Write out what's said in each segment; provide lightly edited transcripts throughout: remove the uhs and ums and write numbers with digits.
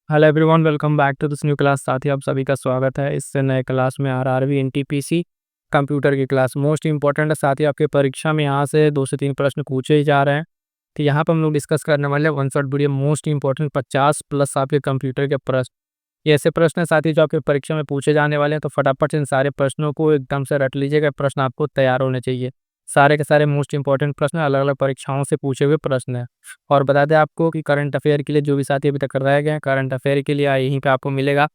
Hello everyone, welcome back to this new class. साथी आप सभी का स्वागत है इस नए क्लास में। आरआरबी एनटीपीसी कंप्यूटर की क्लास मोस्ट इंपॉर्टेंट है। साथ ही आपके परीक्षा में यहाँ से 2 से 3 प्रश्न पूछे ही जा रहे हैं। तो यहाँ पर हम लोग डिस्कस करने वाले हैं one shot video most important 50 plus आपके कंप्यूटर के प्रश्न। ये ऐसे प्रश्न है साथी जो आपके परीक्षा में पूछे जाने वाले हैं, तो फटाफट से इन सारे प्रश्नों को एकदम से रट लीजिएगा। प्रश्न आपको तैयार होने चाहिए। सारे के सारे मोस्ट इंपॉर्टेंट प्रश्न अलग अलग परीक्षाओं से पूछे हुए प्रश्न हैं। और बता दें आपको कि करंट अफेयर के लिए जो भी साथी अभी तक रह गए हैं, करंट अफेयर के लिए यहीं पे आपको मिलेगा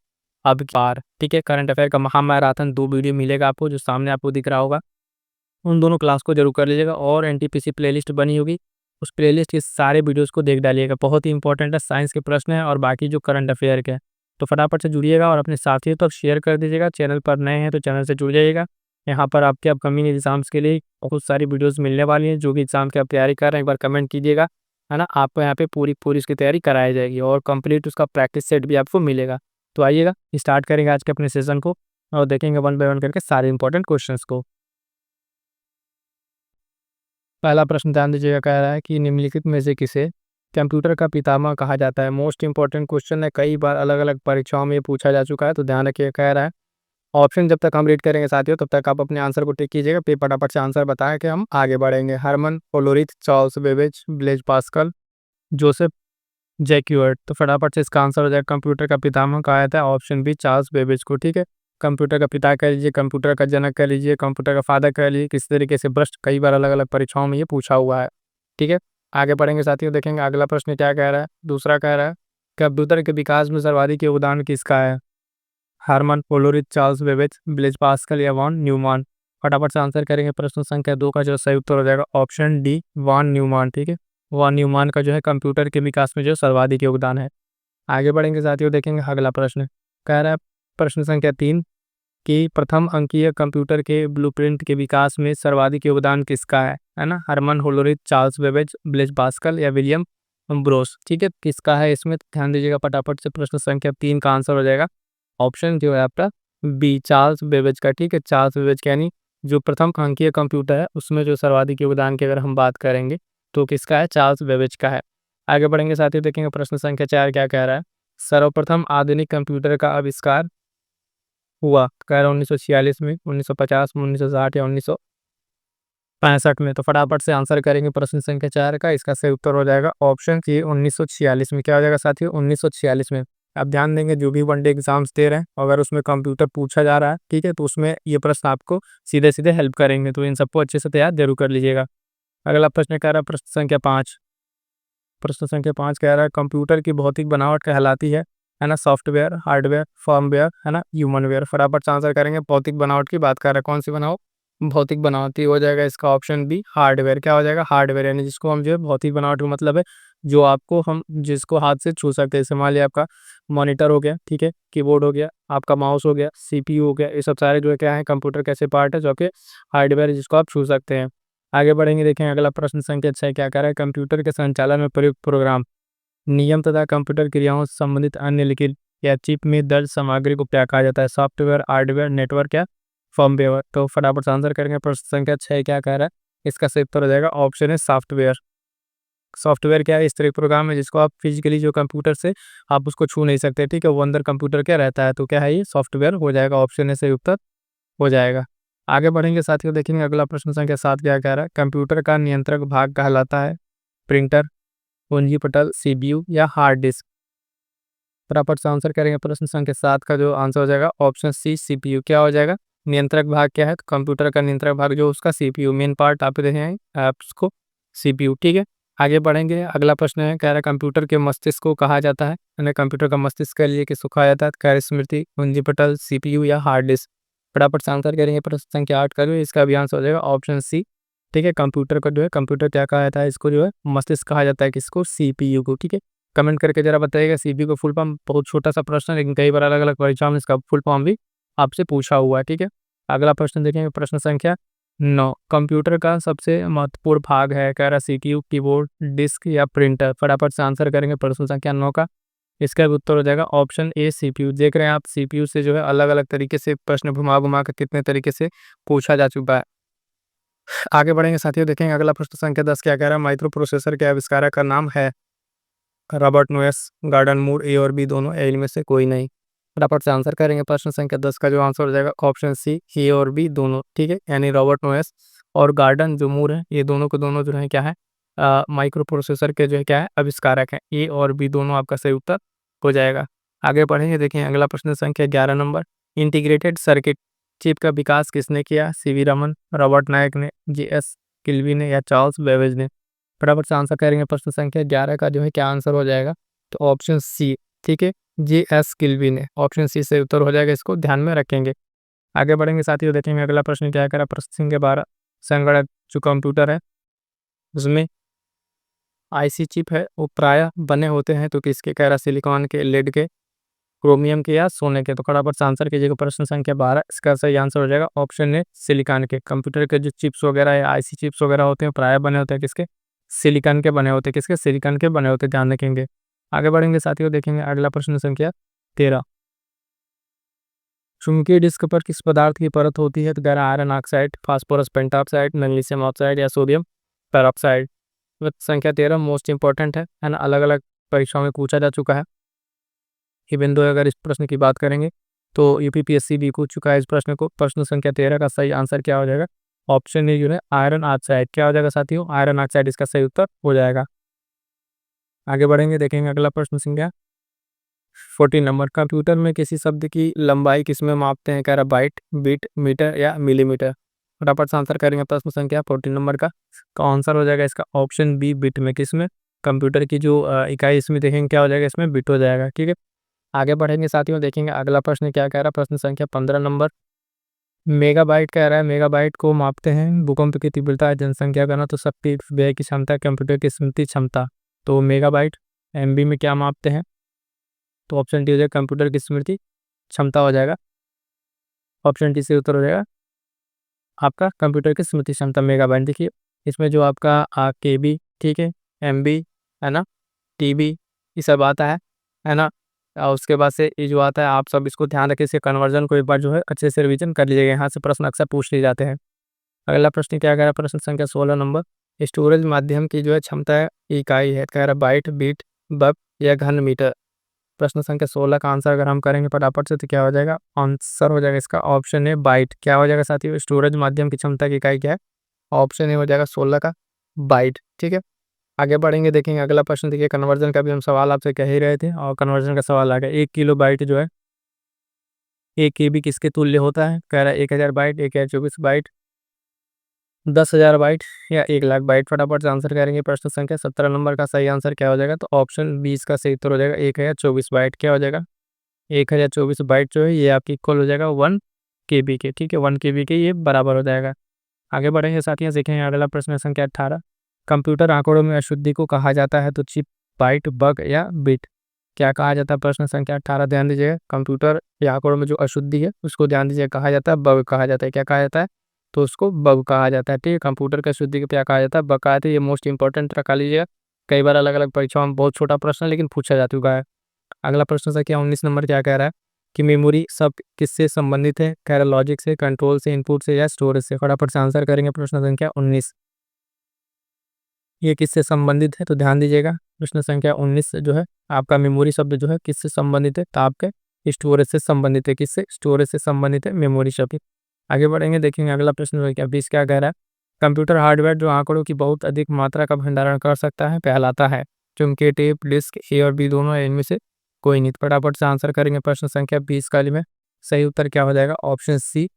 अब की बार। ठीक है, करंट अफेयर का महामैराथन 2 वीडियो मिलेगा आपको, जो सामने आपको दिख रहा होगा। उन दोनों क्लास को जरूर कर लीजिएगा और एनटीपीसी प्लेलिस्ट बनी होगी, उस प्लेलिस्ट के सारे वीडियोस को देख डालिएगा। बहुत ही इंपॉर्टेंट है, साइंस के प्रश्न है और बाकी जो करंट अफेयर के हैं। तो फटाफट से जुड़िएगा और अपने साथियों तक शेयर कर दीजिएगा। चैनल पर नए हैं तो चैनल से जुड़ जाइएगा। यहाँ पर आपके अपकमिंग एग्जाम्स के लिए बहुत सारी वीडियोस मिलने वाली हैं। जो भी एग्जाम की आप तैयारी कर रहे हैं, एक बार कमेंट कीजिएगा, है ना। आपको यहाँ पे पूरी पूरी इसकी तैयारी कराई जाएगी और कंप्लीट उसका प्रैक्टिस सेट भी आपको मिलेगा। तो आइएगा, स्टार्ट करेंगे आज के अपने सेशन को और देखेंगे वन बाय वन करके सारे इंपॉर्टेंट क्वेश्चन को। पहला प्रश्न ध्यान दीजिएगा, कह रहा है कि निम्नलिखित में से किसे कंप्यूटर का पितामह कहा जाता है। मोस्ट इंपॉर्टेंट क्वेश्चन है, कई बार अलग अलग परीक्षाओं में ये पूछा जा चुका है, तो ध्यान रखिए। कह रहा है ऑप्शन जब तक हम रीड करेंगे साथियों, तब तक आप अपने आंसर को टिक कीजिएगा। फिर फटाफट से आंसर बताएं कि हम आगे बढ़ेंगे। Herman Hollerith, Charles Babbage, Blaise Pascal, Joseph Jacquard. तो फटाफट से इसका आंसर हो जाएगा कंप्यूटर का पितामह कहा जाता है ऑप्शन बी, चार्ल्स बेबेज को। ठीक है, कंप्यूटर का पिता कह लीजिए, कंप्यूटर का जनक कह लीजिए, कंप्यूटर का फादर कह लीजिए, किस तरीके से प्रश्न कई बार अलग अलग परीक्षाओं में ये पूछा हुआ है। ठीक है, आगे बढ़ेंगे साथियों, देखेंगे अगला प्रश्न क्या कह रहा है। दूसरा कह रहा है कंप्यूटर के विकास में सर्वाधिक योगदान किसका है। Herman Hollerith, Charles Babbage, Blaise Pascal या वॉन न्यूमान। फटाफट से आंसर करेंगे। प्रश्न संख्या 2 का जो सही उत्तर हो जाएगा ऑप्शन डी, वॉन न्यूमान। ठीक है, वॉन न्यूमान का जो है कंप्यूटर के विकास में जो सर्वाधिक योगदान है। आगे बढ़ेंगे साथियों, देखेंगे अगला प्रश्न। कह रहा है प्रश्न संख्या 3 कि प्रथम अंकीय कंप्यूटर के ब्लूप्रिंट के विकास में सर्वाधिक योगदान किसका है ना। Herman Hollerith, Charles Babbage, Blaise Pascal या विलियम ब्रोस। ठीक है, किसका है इसमें, तो ध्यान दीजिएगा। फटाफट से प्रश्न संख्या 3 का आंसर हो जाएगा ऑप्शन जो है आपका बी, चार्ल्स बेबेज का। ठीक है, चार्ल्स बेबेज का, यानी जो प्रथम अंकीय कंप्यूटर है उसमें जो सर्वाधिक योगदान की अगर हम बात करेंगे तो किसका है, चार्ल्स बेबेज का है। आगे बढ़ेंगे साथियों, देखेंगे प्रश्न संख्या 4 क्या कह रहा है। सर्वप्रथम आधुनिक कंप्यूटर का आविष्कार हुआ, कह रहा है 1946 में, 1950 में, 1960 या 1965 में। तो फटाफट से आंसर करेंगे प्रश्न संख्या 4 का। इसका सही उत्तर हो जाएगा ऑप्शन सी, 1946 में। क्या हो जाएगा साथियों, 1946 में। आप ध्यान देंगे जो भी वनडे एग्जाम्स दे रहे हैं, अगर उसमें कंप्यूटर पूछा जा रहा है, ठीक है, तो उसमें ये प्रश्न आपको सीधे सीधे हेल्प करेंगे। तो इन सबको अच्छे से तैयार जरूर कर लीजिएगा। अगला प्रश्न कह रहा है प्रश्न संख्या 5। प्रश्न संख्या 5 कह रहा है कंप्यूटर की भौतिक बनावट कहलाती है ना। सॉफ्टवेयर, हार्डवेयर, फर्मवेयर, है ना, ह्यूमनवेयर। फटाफट से आंसर करेंगे। भौतिक बनावट की बात कर रहा है, कौन सी बनावट, भौतिक बनावट। हो जाएगा इसका ऑप्शन बी, हार्डवेयर। क्या हो जाएगा, हार्डवेयर, यानी जिसको हम जो है भौतिक बनावट का मतलब है जो आपको हम जिसको हाथ से छू सकते हैं। जैसे मान लिया आपका मॉनिटर हो गया, ठीक है, कीबोर्ड हो गया, आपका माउस हो गया, सीपीयू हो गया, ये सब सारे जो है क्या है, कंप्यूटर कैसे पार्ट है जो कि हार्डवेयर है जिसको आप छू सकते हैं। आगे बढ़ेंगे, देखें अगला प्रश्न संख्या 6 क्या कह रहा है। कंप्यूटर के संचालन में प्रयुक्त प्रोग्राम, नियम तथा कंप्यूटर क्रियाओं से संबंधित अन्य लिखित या चिप में दर्ज सामग्री को क्या कहा जाता है। सॉफ्टवेयर, हार्डवेयर, नेटवर्क या फर्मवेयर। तो फटाफट से आंसर करेंगे। प्रश्न संख्या 6 क्या कह रहा है, इसका सही उत्तर हो जाएगा ऑप्शन है सॉफ्टवेयर। सॉफ्टवेयर क्या है, इस तरह का प्रोग्राम है जिसको आप फिजिकली जो कंप्यूटर से आप उसको छू नहीं सकते, ठीक है, वो अंदर कंप्यूटर क्या रहता है, तो क्या है ये सॉफ्टवेयर हो जाएगा। ऑप्शन है सही उत्तर हो जाएगा। आगे बढ़ेंगे साथियों, देखेंगे अगला प्रश्न संख्या 7 क्या कह रहा है। कंप्यूटर का नियंत्रक भाग कहलाता है प्रिंटर, कुंजी पटल, सीपीयू या हार्ड डिस्क। फटाफट से आंसर करेंगे। प्रश्न संख्या 7 का जो आंसर हो जाएगा ऑप्शन सी, सीपीयू। क्या हो जाएगा, नियंत्रक भाग क्या है, तो कंप्यूटर का नियंत्रक भाग जो उसका सीपीयू, मेन पार्ट आप देखें ऐप्स को, सीपीयू। ठीक है, आगे बढ़ेंगे। अगला प्रश्न है, कह रहा है कंप्यूटर के मस्तिष्क को कहा जाता है, यानी कंप्यूटर का मस्तिष्क के लिए किसको कहा जाता है। कह रहे स्मृति, कुंजी पटल, सीपीयू या हार्ड डिस्क। फटाफट से आंसर करेंगे। प्रश्न संख्या 8 का जो है इसका भी आंसर हो जाएगा ऑप्शन सी। ठीक है, कंप्यूटर का जो है, कंप्यूटर क्या कहा जाता है, इसको जो है मस्तिष्क कहा जाता है, किसको, सीपीयू को। ठीक है, कमेंट करके जरा बताइएगा सीपीयू का फुल फॉर्म। बहुत छोटा सा प्रश्न है लेकिन कई बार अलग अलग परीक्षाओं में इसका फुल फॉर्म भी आपसे पूछा हुआ है। ठीक है, अगला प्रश्न देखेंगे। प्रश्न संख्या 9, कंप्यूटर का सबसे महत्वपूर्ण भाग है, कह रहा सीपीयू, कीबोर्ड, डिस्क या प्रिंटर। फटाफट से आंसर करेंगे प्रश्न संख्या 9 का। इसका भी उत्तर हो जाएगा ऑप्शन ए, सीपीयू। देख रहे हैं आप सीपीयू से जो है अलग अलग तरीके से प्रश्न घुमा घुमा कर कितने तरीके से पूछा जा चुका है। आगे बढ़ेंगे साथियों, देखेंगे अगला प्रश्न संख्या 10 क्या कह रहा है। माइक्रो प्रोसेसर के आविष्कारक का नाम है रॉबर्ट नोयस, गॉर्डन मूर, ए और बी दोनों, ए इनमें से कोई नहीं। फटाफट से आंसर करेंगे। प्रश्न संख्या 10 का जो आंसर हो जाएगा ऑप्शन सी, ए और बी दोनों। ठीक है, यानी रॉबर्ट नोयस और गार्डन जो मूर है, ये दोनों के दोनों जो है क्या है, माइक्रो प्रोसेसर के जो है क्या है, आविष्कारक हैं। ए और बी दोनों आपका सही उत्तर हो जाएगा। आगे बढ़ेंगे, देखिए अगला प्रश्न संख्या 11 नंबर। इंटीग्रेटेड सर्किट चिप का विकास किसने किया? सीवी रमन, रॉबर्ट नायक ने, जेएस किल्वी ने, या चार्ल्स बेबेज ने। फटाफट से आंसर करेंगे। प्रश्न संख्या 11 का जो है क्या आंसर हो जाएगा, तो ऑप्शन सी। ठीक है, जेएस किल्वी ने, ऑप्शन सी से उत्तर हो जाएगा, इसको ध्यान में रखेंगे। आगे बढ़ेंगे साथियों, देखेंगे अगला प्रश्न क्या करा। प्रश्न संख्या 12, संगणक जो कंप्यूटर है उसमें आईसी चिप है वो प्रायः बने होते हैं तो किसके? कह रहा सिलिकॉन के, लेड के, क्रोमियम के, या सोने के। तो फटाफट से आंसर कीजिएगा। प्रश्न संख्या 12, इसका सही आंसर हो जाएगा ऑप्शन ए, सिलिकॉन के। कंप्यूटर के जो चिप्स वगैरह या आईसी चिप्स वगैरह होते हैं प्रायः बने होते हैं किसके? सिलिकॉन के बने होते हैं। किसके? सिलिकॉन के बने होते हैं, ध्यान रखेंगे। आगे बढ़ेंगे साथियों, देखेंगे अगला प्रश्न संख्या 13। चुंबकीय डिस्क पर किस पदार्थ की परत होती है? तो कह रहा iron oxide, phosphorus pentoxide, magnesium oxide, या सोडियम पेरोक्साइड। संख्या 13 मोस्ट इंपॉर्टेंट है ना, अलग अलग परीक्षाओं में पूछा जा चुका है ये बिंदु। अगर इस प्रश्न की बात करेंगे तो यूपीपीएससी भी पूछ चुका है इस प्रश्न को। प्रश्न संख्या 13 का सही आंसर क्या हो जाएगा? ऑप्शन ए जो है आयरन ऑक्साइड। क्या हो जाएगा साथियों? आयरन ऑक्साइड इसका सही उत्तर हो जाएगा। आगे बढ़ेंगे, देखेंगे अगला प्रश्न संख्या 14 नंबर। कंप्यूटर में किसी शब्द की लंबाई किसमें मापते हैं? कह रहा बाइट, बिट, मीटर, या मिलीमीटर। फटाफट से आंसर करेंगे। प्रश्न संख्या 14 नंबर का आंसर हो जाएगा इसका ऑप्शन बी, बिट में। किसमें? कंप्यूटर की जो इकाई इसमें देखेंगे क्या हो जाएगा, इसमें बिट हो जाएगा। ठीक है, आगे बढ़ेंगे साथियों, देखेंगे अगला प्रश्न क्या कह रहा है। प्रश्न संख्या 15 नंबर। मेगाबाइट कह रहा है, मेगाबाइट को मापते हैं भूकंप की तीव्रता, जनसंख्या घनत्व, तो शक्ति व्यय की क्षमता, कंप्यूटर की स्मृति क्षमता। तो मेगाबाइट एमबी में क्या मापते हैं? तो ऑप्शन डी हो जाएगा कंप्यूटर की स्मृति क्षमता हो जाएगा। ऑप्शन डी से उत्तर हो जाएगा आपका कंप्यूटर की स्मृति क्षमता मेगाबाइट। देखिए इसमें जो आपका केबी, ठीक है, एमबी, है ना, टीबी, ये सब आता है ना। उसके बाद से ये जो आता है, आप सब इसको ध्यान रखें, इसके कन्वर्जन को एक बार जो है अच्छे से रिवीजन कर लीजिएगा। यहाँ से प्रश्न अक्सर पूछ लिए जाते हैं। अगला प्रश्न क्या कह रहा है? प्रश्न संख्या 16 नंबर। स्टोरेज माध्यम की जो है क्षमता है, इकाई है, कह रहा बाइट, बीट, बग, या घन मीटर। प्रश्न संख्या 16 का आंसर अगर हम करेंगे फटाफट से तो क्या हो जाएगा? आंसर हो जाएगा इसका ऑप्शन ए, बाइट। क्या हो जाएगा साथियों? स्टोरेज माध्यम की क्षमता की इकाई क्या है? ऑप्शन ए हो जाएगा 16 का, बाइट। ठीक है, आगे बढ़ेंगे, देखेंगे अगला प्रश्न। देखिए कन्वर्जन का भी हम सवाल आपसे कह ही रहे थे और कन्वर्जन का सवाल आ गया। 1 किलो बाइट जो है 1 केबी किसके तुल्य होता है? कह रहा है 1000 बाइट, 1024 बाइट, 10,000 बाइट, या 1 लाख बाइट। फटाफट से आंसर करेंगे। प्रश्न संख्या 17 नंबर का सही आंसर क्या हो जाएगा? तो ऑप्शन 20 का सही उत्तर हो जाएगा 1024 बाइट। क्या हो जाएगा? 1024 बाइट जो है ये आपकी इक्वल हो जाएगा 1 केबी के। ठीक है, 1 केबी के ये बराबर हो जाएगा। आगे बढ़ेंगे साथियों, देखेंगे अगला प्रश्न संख्या 18। कंप्यूटर आंकड़ों में अशुद्धि को कहा जाता है? तो चिप, बाइट, बग, या बिट। क्या कहा जाता है? प्रश्न संख्या 18 ध्यान दीजिएगा। कंप्यूटर के आंकड़ों में जो अशुद्धि है उसको ध्यान दीजिए, कहा जाता है बग कहा जाता है। क्या कहा जाता है? तो उसको बग कहा जाता है। ठीक है, कंप्यूटर की अशुद्धि को क्या कहा जाता है? बग कहा जाता है। ये मोस्ट इंपॉर्टेंट रखा लीजिएगा, कई बार अलग अलग परीक्षाओं में बहुत छोटा प्रश्न है लेकिन पूछा जा चुका है। अगला प्रश्न संख्या 19 नंबर क्या कह रहा है कि मेमोरी सब किससे संबंधित है? कह रहा लॉजिक से, कंट्रोल से, इनपुट से, या स्टोरेज से। फटाफट से आंसर करेंगे। प्रश्न संख्या 19 ये किससे संबंधित है? तो ध्यान दीजिएगा, प्रश्न संख्या 19 जो है आपका मेमोरी शब्द जो है किससे संबंधित है? तो आपके स्टोरेज से संबंधित है। किससे? स्टोरेज से संबंधित है मेमोरी शब्द। आगे बढ़ेंगे, देखेंगे अगला प्रश्न संख्या 20 क्या कह रहा है। कंप्यूटर हार्डवेयर जो आंकड़ों की बहुत अधिक मात्रा का भंडारण कर सकता है कहलाता है? चुंबकीय टेप, डिस्क, ए और बी दोनों, है इनमें से कोई नहीं। फटाफट से आंसर करेंगे। प्रश्न संख्या 20 का में सही उत्तर क्या हो जाएगा? ऑप्शन सी,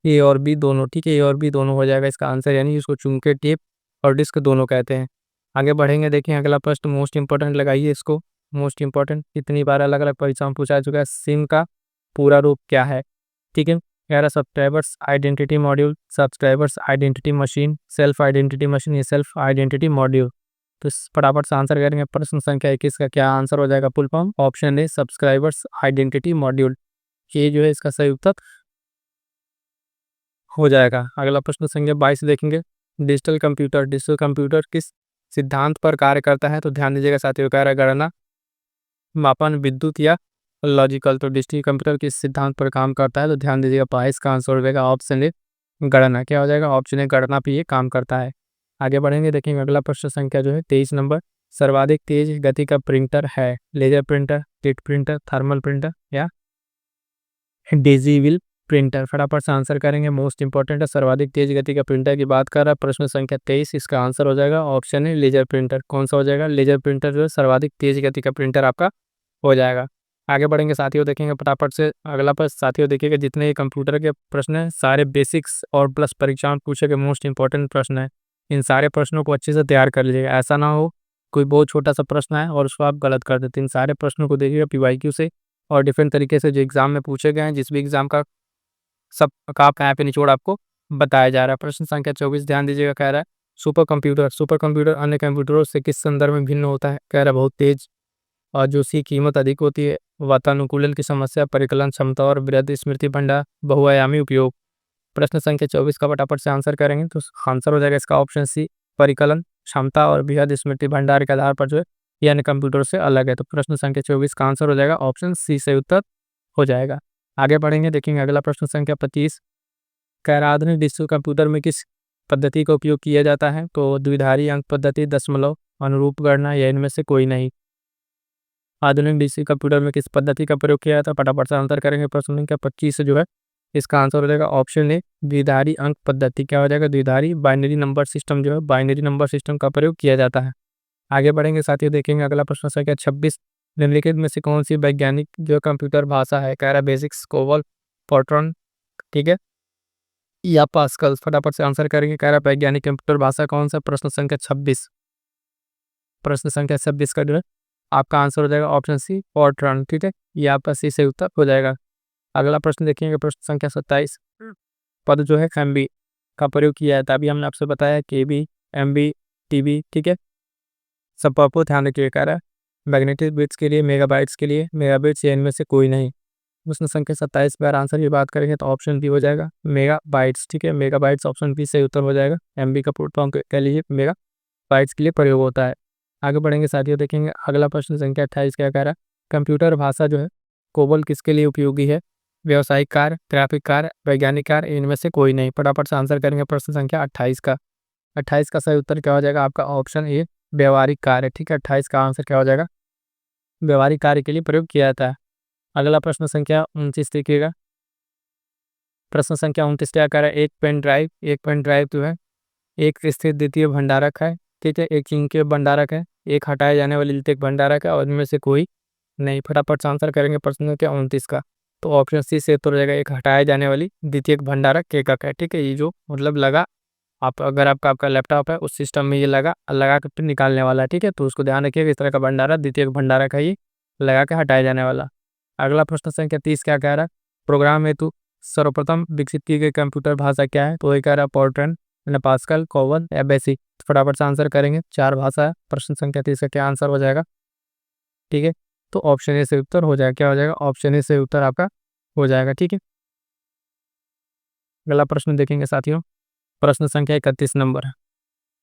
ए और बी दोनों। ठीक है, ए और बी दोनों हो जाएगा इसका आंसर, यानी इसको चुंबकीय टेप और डिस्क दोनों कहते हैं। आगे बढ़ेंगे, देखें अगला प्रश्न मोस्ट इंपॉर्टेंट लगाइए इसको। मोस्ट इंपॉर्टेंट कितनी बार अलग अलग परीक्षा में पूछा चुका है। सिम का पूरा रूप क्या है? ठीक है, कह रहा subscribers identity module, subscribers identity machine, self identity machine, या सेल्फ आइडेंटिटी मॉड्यूल। तो फटाफट से आंसर करेंगे। प्रश्न संख्या 21 का क्या आंसर हो जाएगा? Full form option A, subscribers identity module. ये जो है इसका सही उत्तर हो जाएगा। अगला प्रश्न संख्या 22 देखेंगे। डिजिटल कंप्यूटर किस सिद्धांत पर कार्य करता है? तो ध्यान दीजिएगा साथियों, कह रहा है गणना, मापन, विद्युत, या लॉजिकल। तो डिजिटल कंप्यूटर किस सिद्धांत पर काम करता है? तो ध्यान दीजिएगा 22 का आंसर हो जाएगा ऑप्शन ए, गणना। क्या हो जाएगा? ऑप्शन ए, गणना पे ये काम करता है। आगे बढ़ेंगे, देखेंगे अगला प्रश्न संख्या जो है 23 नंबर। सर्वाधिक तेज गति का प्रिंटर है? लेजर प्रिंटर, टिट प्रिंटर, थर्मल प्रिंटर या डिजिटल प्रिंटर? फटाफट से आंसर करेंगे। मोस्ट इंपॉर्टेंट है, सर्वाधिक तेज गति का प्रिंटर की बात कर रहा है। प्रश्न संख्या 23, इसका आंसर हो जाएगा ऑप्शन है लेजर प्रिंटर। कौन सा हो जाएगा? लेजर प्रिंटर जो है सर्वाधिक तेज गति का प्रिंटर आपका हो जाएगा। आगे बढ़ेंगे साथियों, देखेंगे फटाफट से अगला प्रश्न। साथियों देखिएगा, जितने ये कंप्यूटर के प्रश्न हैं सारे बेसिक्स और प्लस परीक्षा में पूछे गए मोस्ट इंपॉर्टेंट प्रश्न है। इन सारे प्रश्नों को अच्छे से तैयार कर लीजिएगा, ऐसा ना हो कोई बहुत छोटा सा प्रश्न है और उसको आप गलत कर देते। इन सारे प्रश्नों को देखिएगा पीवाईक्यू से और डिफरेंट तरीके से जो एग्जाम में पूछे गए हैं, जिस भी एग्जाम का सब का यहाँ पे निचोड़ आपको बताया जा रहा है। प्रश्न संख्या 24 ध्यान दीजिएगा, कह रहा है सुपर कंप्यूटर अन्य कंप्यूटरों से किस संदर्भ में भिन्न होता है? कह रहा है बहुत तेज और जो उसकी कीमत अधिक होती है, वातानुकूलन की समस्या, परिकलन क्षमता और वृहद स्मृति भंडार, बहुआयामी उपयोग। प्रश्न संख्या 24 का फटाफट से आंसर करेंगे तो आंसर हो जाएगा इसका ऑप्शन सी, परिकलन क्षमता और बृहद स्मृति भंडार के आधार पर जो है ये अन्य कंप्यूटर से अलग है। तो प्रश्न संख्या 24 का आंसर हो जाएगा ऑप्शन सी से उत्तर हो जाएगा। आगे बढ़ेंगे, देखेंगे अगला प्रश्न संख्या 25। कह रहा आधुनिक डिजिटल कंप्यूटर में किस पद्धति का उपयोग किया जाता है? तो द्विधारी अंक पद्धति, दशमलव, अनुरूप गणना या इनमें से कोई नहीं। आधुनिक डिजिटल कंप्यूटर में किस पद्धति का प्रयोग किया जाता है? फटाफट से आंसर करेंगे। प्रश्न संख्या 25 जो है इसका आंसर हो जाएगा ऑप्शन ए, द्विधारी अंक पद्धति। क्या हो जाएगा? द्विधारी बाइनरी नंबर सिस्टम जो है बाइनरी नंबर सिस्टम का प्रयोग किया जाता है। आगे बढ़ेंगे साथियों, देखेंगे अगला प्रश्न संख्या 26। निम्नलिखित में से कौन सी वैज्ञानिक जो कंप्यूटर भाषा है? कह रहा है बेसिक्स, कोबॉल, फोर्ट्रॉन, ठीक है, या पास्कल? फटाफट से आंसर करेंगे। कह रहा है वैज्ञानिक कंप्यूटर भाषा कौन सा? प्रश्न संख्या 26। प्रश्न संख्या 26 का जो है आपका आंसर हो जाएगा ऑप्शन सी, फोर्ट्रॉन, ठीक है, ये आपका सी से उत्तर हो जाएगा। अगला प्रश्न देखेंगे, प्रश्न संख्या 27। पद जो है एमबी का प्रयोग किया है, तभी हमने आपसे बताया केबी, एमबी, टीबी, ठीक है, सब आपको ध्यान रखिए। कह रहा है मैग्नेटिक बिट्स के लिए, मेगाबाइट्स के लिए, मेगाबिट्स या इनमें से कोई नहीं। प्रश्न संख्या 27 पर आंसर की बात करेंगे तो ऑप्शन बी हो जाएगा मेगा बाइट्स, ठीक है, मेगा बाइट्स ऑप्शन बी से उत्तर हो जाएगा। एमबी का फुल फॉर्म कह लीजिए मेगा बाइट्स के लिए प्रयोग होता है। आगे बढ़ेंगे साथियों, देखेंगे अगला प्रश्न संख्या 28 क्या कह रहा है? कंप्यूटर भाषा जो है कोबोल किसके लिए उपयोगी है? व्यावसायिक कार्य, ग्राफिक कार्य, वैज्ञानिक कार्य, इनमें से कोई नहीं। फटाफट से आंसर करेंगे प्रश्न संख्या 28 का। 28 का सही उत्तर क्या हो जाएगा? आपका ऑप्शन ए, व्यवहारिक कार्य, ठीक है, 28 का आंसर क्या हो जाएगा? व्यवहारिक कार्य के लिए प्रयोग किया जाता है। अगला प्रश्न संख्या 29 देखिएगा। प्रश्न संख्या 29 क्या कह रहा है? एक पेन ड्राइव जो है एक स्थिर द्वितीय भंडारक है, ठीक है, एक चिंके भंडारक है, एक हटाए जाने वाली द्वितीयक भंडारक है और इनमें से कोई नहीं। फटाफट से आंसर करेंगे प्रश्न संख्या 29 का। तो ऑप्शन सी से उत्तर हो जाएगा एक हटाए जाने वाली द्वितीयक भंडारक एकक है, ठीक है, ये जो मतलब लगा आप अगर आपका लैपटॉप है उस सिस्टम में ये लगा के फिर निकालने वाला है, ठीक है, तो उसको ध्यान रखिएगा। इस तरह का भंडारण द्वितीयक भंडारक है, ये लगा के हटाया जाने वाला। अगला प्रश्न संख्या 30 क्या कह रहा है? प्रोग्राम हेतु सर्वप्रथम विकसित की गई कंप्यूटर भाषा क्या है? तो ये कह रहा है फोर्ट्रन, पास्कल, कोवन या बेसिक। फटाफट से आंसर करेंगे, 4 भाषा है। प्रश्न संख्या 30 का क्या आंसर हो जाएगा? ठीक है, तो ऑप्शन ए से उत्तर हो जाएगा। क्या हो जाएगा? ऑप्शन ए से उत्तर आपका हो जाएगा, ठीक है। अगला प्रश्न देखेंगे साथियों, प्रश्न संख्या 31 नंबर है।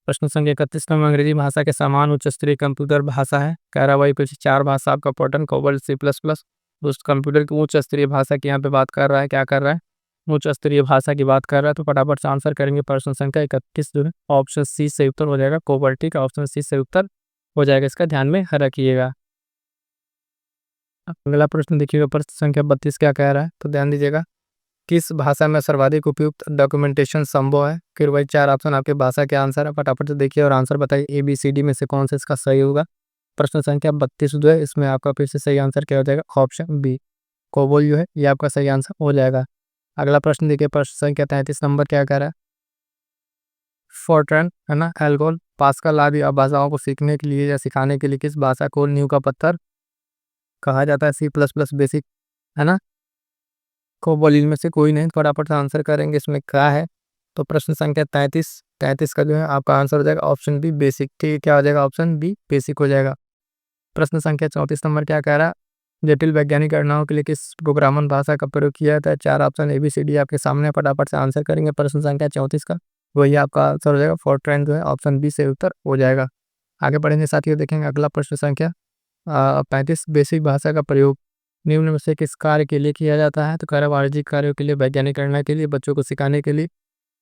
प्रश्न संख्या 31 नंबर अंग्रेजी भाषा के समान उच्च स्तरीय कंप्यूटर भाषा है। कह रहा वही कुछ 4 भाषा आपका Fortran, COBOL, C plus plus. उस कंप्यूटर की उच्च स्तरीय भाषा की यहाँ पे बात कर रहा है, क्या कर रहा है? उच्च स्तरीय भाषा की बात कर रहा है। तो फटाफट से आंसर करेंगे प्रश्न संख्या 31 जो है ऑप्शन सी से उत्तर हो जाएगा, कोबल, ठीक है, ऑप्शन सी से उत्तर हो जाएगा। इसका ध्यान में रखिएगा। अगला प्रश्न देखिएगा, प्रश्न संख्या 32 क्या कह रहा है? तो ध्यान दीजिएगा, किस भाषा में सर्वाधिक उपयुक्त डॉक्यूमेंटेशन संभव है? फिर वही 4 ऑप्शन आपके भाषा के आंसर है, फटाफट से देखिए और आंसर बताइए ए बी सी डी में से कौन सा इसका सही होगा। प्रश्न संख्या 32 जो है इसमें आपका फिर से सही आंसर क्या हो जाएगा? ऑप्शन बी, कोबोल जो है ये आपका सही आंसर हो जाएगा। अगला प्रश्न देखिए, प्रश्न संख्या 33 नंबर क्या कह रहा है? फोर्ट्रन, है ना, एल्गोल, पास्कल आदि भाषाओं को सीखने के लिए या सिखाने के लिए किस भाषा को नींव का पत्थर कहा जाता है? सी प्लस प्लस, बेसिक, है ना, कोबोल, इनमें से कोई नहीं। फटाफट से आंसर करेंगे इसमें क्या है? तो प्रश्न संख्या 33 का जो है आपका आंसर हो जाएगा ऑप्शन बी, बेसिक, ठीक है, क्या हो जाएगा? ऑप्शन बी, बेसिक हो जाएगा। प्रश्न संख्या 34 नंबर क्या कह रहा है? जटिल वैज्ञानिक गणनाओं के लिए किस प्रोग्रामन भाषा का प्रयोग किया जाता है? 4 option A B C D आपके सामने है, फटाफट से आंसर करेंगे प्रश्न संख्या 34 का। वही आपका आंसर हो जाएगा फोर्ट्रन जो है ऑप्शन बी से उत्तर हो जाएगा। आगे बढ़ेंगे साथियों, देखेंगे अगला प्रश्न संख्या 35, बेसिक भाषा का प्रयोग निम्न में से किस कार्य के लिए किया जाता है? तो कह रहा है वाणिज्यिक कार्यों के लिए, वैज्ञानिक गणना के लिए, बच्चों को सिखाने के लिए,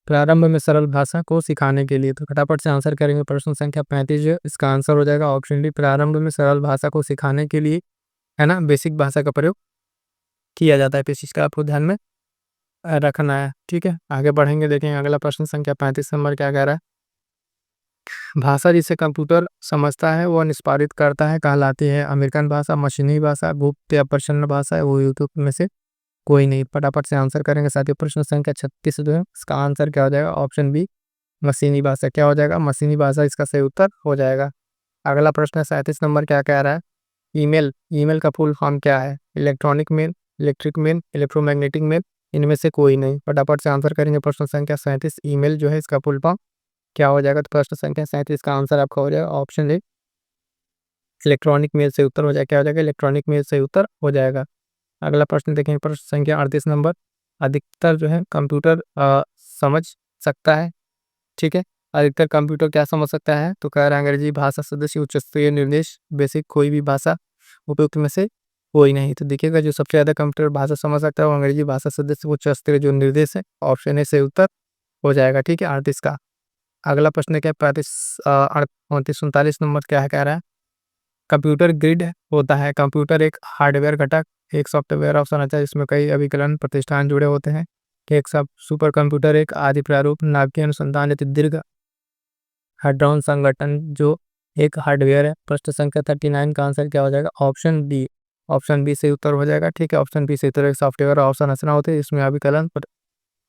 प्रारंभ में सरल भाषा को सिखाने के लिए। तो फटाफट से आंसर करेंगे प्रश्न संख्या 35 जो इसका आंसर हो जाएगा ऑप्शन डी, प्रारंभ में सरल भाषा को सिखाने के लिए, है ना, बेसिक भाषा का प्रयोग किया जाता है। तो इस चीज़ का आपको ध्यान में रखना है। ठीक है, आगे बढ़ेंगे, देखेंगे अगला प्रश्न संख्या 35 नंबर क्या कह रहा है। भाषा जिसे कंप्यूटर समझता है वह निष्पादित करता है कहलाती है अमेरिकन भाषा, मशीनी भाषा, गुप्त या प्रसन्न भाषा है, वो यूट्यूब में से कोई नहीं। फटाफट से आंसर करेंगे साथियों। प्रश्न संख्या 36 जो है इसका आंसर क्या हो जाएगा, ऑप्शन बी, मशीनी भाषा। क्या हो जाएगा, मशीनी भाषा इसका सही उत्तर हो जाएगा। अगला प्रश्न 37 नंबर क्या कह रहा है। ईमेल, ईमेल का फुल फॉर्म क्या है, electronic mail, electric mail, electromagnetic mail, इनमें से कोई नहीं। फटाफट से आंसर करेंगे प्रश्न संख्या 37। ईमेल जो है इसका फुल फॉर्म क्या हो जाएगा, तो प्रश्न संख्या 37 का आंसर आपका हो जाएगा ऑप्शन ए, इलेक्ट्रॉनिक मेल से उत्तर हो जाएगा। क्या हो जाएगा, इलेक्ट्रॉनिक मेल से उत्तर हो जाएगा। अगला प्रश्न देखेंगे, प्रश्न संख्या 38 नंबर। अधिकतर जो है कंप्यूटर समझ सकता है। ठीक है, अधिकतर कंप्यूटर क्या समझ सकता है, तो कह रहा है अंग्रेजी भाषा सदस्य, उच्च स्तरीय निर्देश, बेसिक कोई भी भाषा, उपयुक्त में से कोई नहीं। तो देखिएगा जो सबसे ज़्यादा कंप्यूटर भाषा समझ सकता है वो अंग्रेजी भाषा सदस्य, उच्च स्तरीय जो निर्देश है, ऑप्शन ए से उत्तर हो जाएगा। ठीक है, 38 का। अगला प्रश्न क्या है, 35 39 नंबर क्या है, कह रहा है कंप्यूटर ग्रिड होता है। कंप्यूटर एक हार्डवेयर घटक, एक सॉफ्टवेयर ऑप्शन आता है जिसमें कई अभिकलन प्रतिष्ठान जुड़े होते हैं। कि एक सब सुपर कंप्यूटर एक आदि प्रारूप नाभिकीय अनुसंधान या दीर्घ हाड्रॉन संगठन जो एक हार्डवेयर है। प्रश्न संख्या 39 का आंसर क्या हो जाएगा, ऑप्शन बी, ऑप्शन बी से उत्तर हो जाएगा। ठीक है, ऑप्शन बी से उत्तर सॉफ्टवेयर ऑप्शन रचना होते हैं इसमें अभिकलन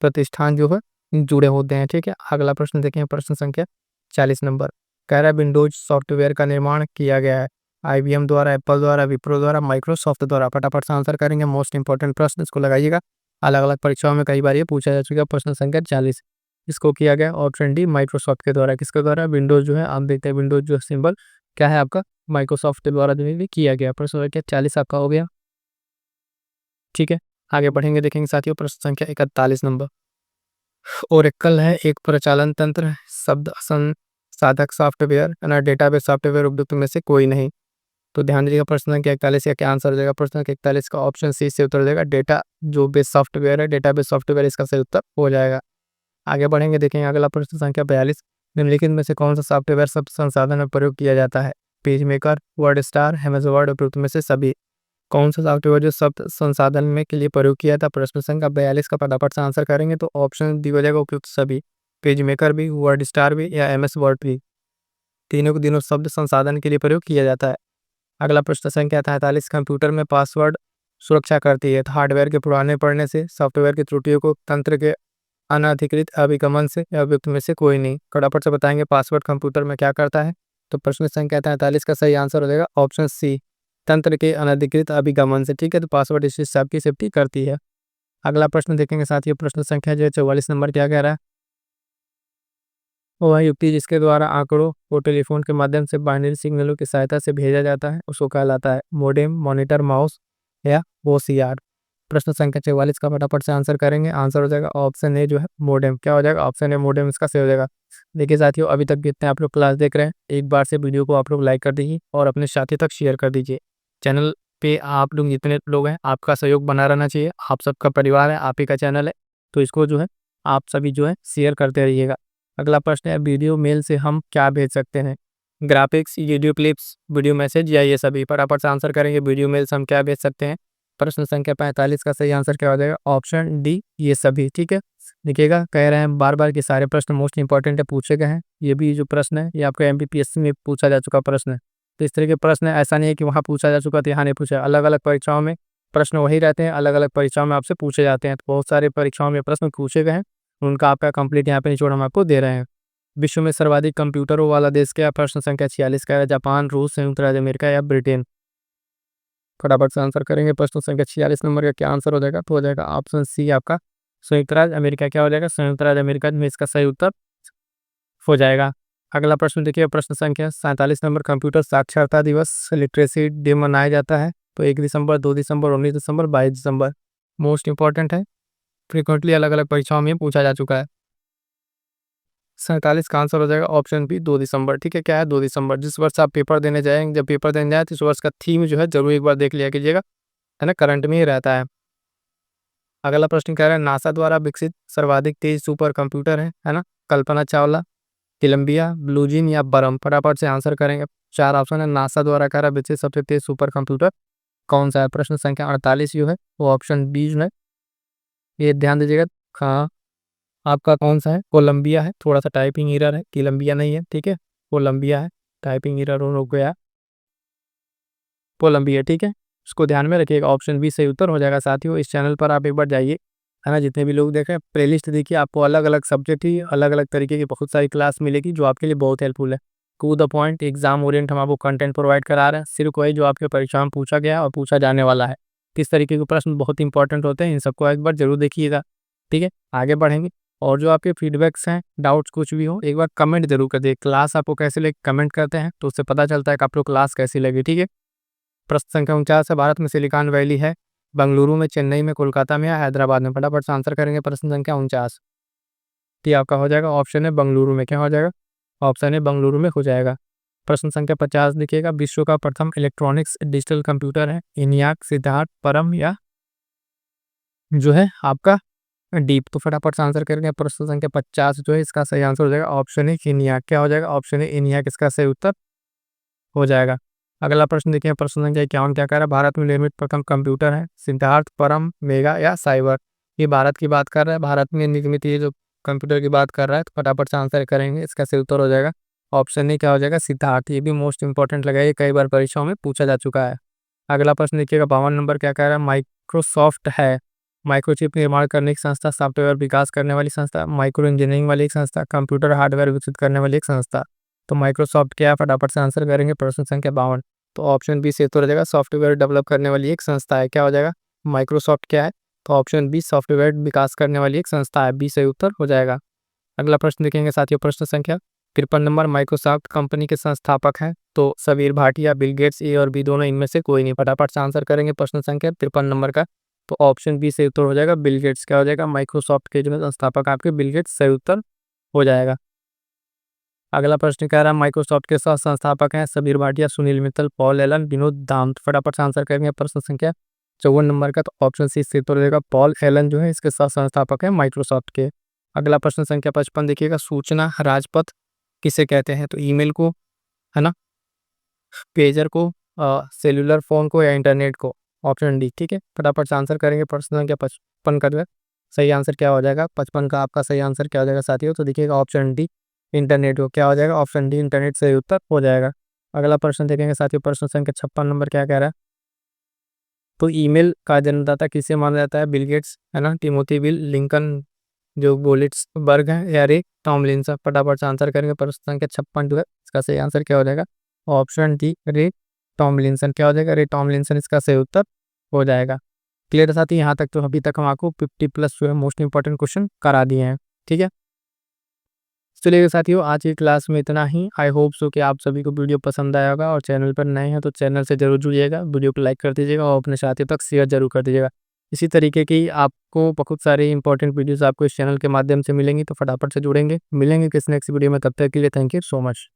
प्रतिष्ठान जो है जुड़े होते हैं। ठीक है, अगला प्रश्न देखें, प्रश्न संख्या 40 नंबर। कह रहा है विंडोज सॉफ्टवेयर का निर्माण किया गया है आईबीएम द्वारा, एप्पल द्वारा, विप्रो द्वारा, माइक्रोसॉफ्ट द्वारा। फटाफट से आंसर करेंगे, मोस्ट इंपॉर्टेंट प्रश्न, इसको लगाइएगा। अलग अलग परीक्षाओं में कई बार ये पूछा जा चुका है। प्रश्न संख्या 40 इसको किया गया ऑप्शन डी, माइक्रोसॉफ्ट के द्वारा। किसके द्वारा, विंडोज जो है आप देखते हैं विंडोज जो सिंबल क्या है आपका, माइक्रोसॉफ्ट के द्वारा जो है किया गया। प्रश्न संख्या 40 आपका हो गया। ठीक है, आगे बढ़ेंगे, देखेंगे साथियों प्रश्न संख्या 41 नंबर। ओरेकल है एक प्रचालन तंत्र, शब्द संसाधक सॉफ्टवेयर, डेटाबेस सॉफ्टवेयर, उपयुक्त में से कोई नहीं। तो ध्यान दीजिएगा प्रश्न संख्या 41 का क्या आंसर हो जाएगा, प्रश्न संख्या 41 का ऑप्शन सी से उत्तर हो जाएगा, डेटा जो बेस सॉफ्टवेयर है, डेटाबेस सॉफ्टवेयर इसका सही उत्तर हो जाएगा। आगे बढ़ेंगे, देखेंगे अगला प्रश्न संख्या 42। निम्नलिखित में से कौन सा सॉफ्टवेयर शब्द संसाधन में प्रयोग किया जाता है, page maker, word star, MS word, उपयुक्त में से सभी। कौन सा सॉफ्टवेयर जो शब्द संसाधन में के लिए प्रयोग किया था, प्रश्न संख्या 42 का फटाफट से आंसर करेंगे तो ऑप्शन डी हो जाएगा, उपयुक्त सभी। पेज मेकर भी, वर्ड स्टार भी या एमएस वर्ड भी, तीनों को दिनों शब्द संसाधन के लिए प्रयोग किया जाता है। अगला प्रश्न संख्या 43। कंप्यूटर में पासवर्ड सुरक्षा करती है, तो हार्डवेयर के पुराने पड़ने से, सॉफ्टवेयर की त्रुटियों को, तंत्र के अनधिकृत अभिगमन से या उपयुक्त में से कोई नहीं। फटाफट से बताएंगे पासवर्ड कंप्यूटर में क्या करता है, तो प्रश्न संख्या 43 का सही आंसर हो जाएगा ऑप्शन सी, तंत्र के अनधिकृत अभिगमन से। ठीक है, तो पासवर्ड इस चीज से आपकी सेफ्टी करती है। अगला प्रश्न देखेंगे साथियों, प्रश्न संख्या जो है 44 नंबर क्या कह रहा है। वह युक्ति जिसके द्वारा आंकड़ों को टेलीफोन के माध्यम से बाइनरी सिग्नलों की सहायता से भेजा जाता है उसको कहलाता है मोडेम, मॉनिटर, माउस या ओसीआर। प्रश्न संख्या 44 का फटाफट से आंसर करेंगे, आंसर हो जाएगा ऑप्शन ए जो है मोडेम। क्या हो जाएगा, ऑप्शन ए मोडेम इसका सही हो जाएगा। देखिए साथियों, अभी तक जितने आप लोग क्लास देख रहे हैं एक बार से वीडियो को आप लोग लाइक कर दीजिए और अपने साथी तक शेयर कर दीजिए। चैनल पे आप लोग जितने लोग हैं आपका सहयोग बना रहना चाहिए, आप सबका परिवार है, आप ही का चैनल है, तो इसको जो है आप सभी जो है शेयर करते रहिएगा। अगला प्रश्न है, वीडियो मेल से हम क्या भेज सकते हैं, graphics, video clips, video message या ये सभी। फटाफट से आंसर करेंगे, वीडियो मेल से हम क्या भेज सकते हैं। प्रश्न संख्या 45 का सही आंसर क्या हो जाएगा, ऑप्शन डी, ये सभी। ठीक है, देखिएगा कह रहे हैं बार बार कि सारे प्रश्न मोस्ट इंपॉर्टेंट है, पूछे गए हैं। ये भी जो प्रश्न है ये आपका एमपीपीएससी में पूछा जा चुका प्रश्न है। तो इस तरह के प्रश्न ऐसा नहीं है कि वहाँ पूछा जा चुका तो यहाँ नहीं पूछा, अलग अलग परीक्षाओं में प्रश्न वही रहते हैं, अलग अलग परीक्षाओं में आपसे पूछे जाते हैं। तो बहुत सारे परीक्षाओं में प्रश्न पूछे गए हैं, उनका आपका कंप्लीट यहाँ पे निचोड़ हम आपको दे रहे हैं। विश्व में सर्वाधिक कंप्यूटरों वाला देश क्या है, प्रश्न संख्या 46 का है, जापान, रूस, संयुक्त राज्य अमेरिका या ब्रिटेन। फटाफट से आंसर करेंगे, प्रश्न संख्या 46 नंबर का क्या आंसर हो जाएगा, तो हो जाएगा ऑप्शन सी आपका संयुक्त राज्य अमेरिका। क्या हो जाएगा, संयुक्त राज्य अमेरिका में इसका सही उत्तर हो जाएगा। अगला प्रश्न देखिए, प्रश्न संख्या 47 नंबर। कंप्यूटर साक्षरता दिवस, लिटरेसी डे मनाया जाता है, तो 1 दिसंबर, 2 दिसंबर, 19 दिसंबर, 22 दिसंबर। मोस्ट इंपॉर्टेंट है, फ्रिक्वेंटली अलग अलग परीक्षाओं में पूछा जा चुका है। 47 का आंसर हो जाएगा ऑप्शन बी, 2 दिसंबर। ठीक है, क्या है, 2 दिसंबर। जिस वर्ष आप पेपर देने जाएंगे, जब पेपर देने जाए तो इस वर्ष का थीम जो है जरूर एक बार देख लिया कीजिएगा, है ना, करंट में ही रहता है। अगला प्रश्न कह रहा है नासा द्वारा विकसित सर्वाधिक तेज सुपर कंप्यूटर है ना? Kalpana Chawla, Colombia, blue gene या बरम? फटाफट से आंसर करेंगे। 4 ऑप्शन है। नासा द्वारा कह रहा है विकसित सबसे तेज सुपर कंप्यूटर कौन-सा है? प्रश्न संख्या 48 जो है वो ऑप्शन बी जो है, ये ध्यान दीजिएगा। हाँ, आपका कौन-सा है? कोलंबिया है। थोड़ा-सा टाइपिंग एरर है, कोलंबिया नहीं है, ठीक है? कोलंबिया है, टाइपिंग एरर हो गया, कोलंबिया, ठीक है? इसको ध्यान में रखिएगा, ऑप्शन बी सही उत्तर हो जाएगा। साथियों, इस चैनल पर आप एक बार जाइए, है ना? जितने भी लोग देख रहे हैं, प्लेलिस्ट देखिए, आपको अलग-अलग सब्जेक्ट की अलग-अलग तरीके की बहुत सारी क्लास मिलेगी, जो आपके लिए बहुत हेल्पफुल है। To the point, exam orient हम आपको कंटेंट प्रोवाइड करा रहे हैं, सिर्फ वही जो आपके परीक्षा में पूछा गया है और पूछा जाने वाला है। किस तरीके के प्रश्न बहुत इंपॉर्टेंट होते हैं, इन सबको एक बार जरूर देखिएगा, ठीक है? आगे बढ़ेंगे, और जो आपके फीडबैक्स हैं, डाउट्स कुछ भी हो, एक बार कमेंट जरूर कर दिए। क्लास आपको कैसे लगी कमेंट करते हैं, तो उससे पता चलता है कि आपको क्लास कैसी लगी, ठीक है? प्रश्न संख्या 49 है, भारत में सिलिकॉन वैली है, बेंगलुरु में, चेन्नई में, कोलकाता में या हैदराबाद में? फटाफट से आंसर करेंगे। प्रश्न संख्या 49 टी आपका हो जाएगा, ऑप्शन है बेंगलुरु में। क्या हो जाएगा? ऑप्शन है बेंगलुरु में हो जाएगा। प्रश्न संख्या 50 देखिएगा, विश्व का प्रथम इलेक्ट्रॉनिक्स डिजिटल कंप्यूटर है इनियाक, सिद्धार्थ, परम या जो है आपका डीप? तो फटाफट से आंसर करेंगे। प्रश्न संख्या 50 जो है इसका सही आंसर हो जाएगा ऑप्शन है इनियाक। क्या हो जाएगा? ऑप्शन है इनियाक इसका सही उत्तर हो जाएगा। अगला प्रश्न देखिए, प्रश्न संख्या 51 क्या कह रहा है? भारत में निर्मित प्रथम कंप्यूटर है सिद्धार्थ, परम, मेगा या साइबर? ये भारत की बात कर रहा है, भारत में निर्मित ये जो कंप्यूटर की बात कर रहा है, तो फटाफट से आंसर करेंगे। इसका सही उत्तर हो जाएगा ऑप्शन ए, क्या हो जाएगा? सिद्धार्थ। ये भी मोस्ट इंपॉर्टेंट लगा, ये कई बार परीक्षाओं में पूछा जा चुका है। अगला प्रश्न देखिएगा, 52 नंबर क्या कह रहा है? माइक्रोसॉफ्ट है माइक्रोचिप निर्माण करने की संस्था, सॉफ्टवेयर विकास करने वाली संस्था, माइक्रो इंजीनियरिंग वाली एक संस्था, कंप्यूटर हार्डवेयर विकसित करने वाली एक संस्था? तो माइक्रोसॉफ्ट क्या है? फटाफट से आंसर करेंगे। प्रश्न संख्या 52, तो ऑप्शन बी से तो हो जाएगा, सॉफ्टवेयर डेवलप करने वाली एक संस्था है। क्या हो जाएगा? माइक्रोसॉफ्ट क्या है? तो ऑप्शन बी, सॉफ्टवेयर विकास करने वाली एक संस्था है, बी सही उत्तर हो जाएगा। अगला प्रश्न देखेंगे साथियों, प्रश्न संख्या 53 नंबर, माइक्रोसॉफ्ट कंपनी के संस्थापक हैं तो सबीर भाटिया, बिल गेट्स, ए और बी दोनों इनमें से कोई नहीं? फटाफट से आंसर करेंगे प्रश्न संख्या 53 नंबर का, तो ऑप्शन बी सही उत्तर हो जाएगा, बिल गेट्स। क्या हो जाएगा? माइक्रोसॉफ्ट के जो है संस्थापक आपके बिल गेट्स सही उत्तर हो जाएगा। अगला प्रश्न कह रहा है, माइक्रोसॉफ्ट के सह संस्थापक हैं सबीर भाटिया, सुनील मित्तल, पॉल एलन, विनोद दाम? फटाफट से आंसर करेंगे प्रश्न संख्या 54 नंबर का, तो ऑप्शन सी सही उत्तर हो जाएगा, पॉल एलन जो है इसके सह संस्थापक है माइक्रोसॉफ्ट के। अगला प्रश्न संख्या 55 देखिएगा, सूचना राजपथ किसे कहते हैं? तो ईमेल को, है ना, पेजर को, सेलुलर फोन को या इंटरनेट को? ऑप्शन डी, ठीक है? फटाफट से आंसर करेंगे। प्रश्न संख्या 55 का जो है सही आंसर क्या हो जाएगा? 55 का आपका सही आंसर क्या हो जाएगा साथियों? तो देखिएगा ऑप्शन डी, इंटरनेट को। क्या हो जाएगा? ऑप्शन डी, इंटरनेट सही उत्तर हो जाएगा। अगला प्रश्न देखेंगे साथियों, प्रश्न संख्या 56 नंबर क्या कह रहा है? तो ईमेल का जन्मदाता किसे माना जाता है? बिल गेट्स, है ना, टिमोथी बिल, लिंकन जो गोलिट्स बर्ग है, या रे टॉमलिंसन? फटाफट से आंसर करेंगे। प्रश्न संख्या 56 जो है इसका सही आंसर क्या हो जाएगा? ऑप्शन डी, रे टॉमलिंसन। क्या हो जाएगा? रे टॉमलिंसन इसका सही उत्तर हो जाएगा। क्लियर साथी, यहाँ तक तो अभी तक हम आपको 50+ जो है मोस्ट इंपॉर्टेंट क्वेश्चन करा दिए हैं, ठीक है? चलिए साथियों, आज की क्लास में इतना ही। आई होप सो कि आप सभी को वीडियो पसंद आया होगा, और चैनल पर नए हैं तो चैनल से जरूर जुड़िएगा, वीडियो को लाइक कर दीजिएगा और अपने साथियों तक शेयर जरूर कर दीजिएगा। इसी तरीके की आपको बहुत सारी इंपॉर्टेंट वीडियोस आपको इस चैनल के माध्यम से मिलेंगी, तो फटाफट से जुड़ेंगे। मिलेंगे किसी नेक्स्ट वीडियो में, तब तक के लिए थैंक यू सो मच।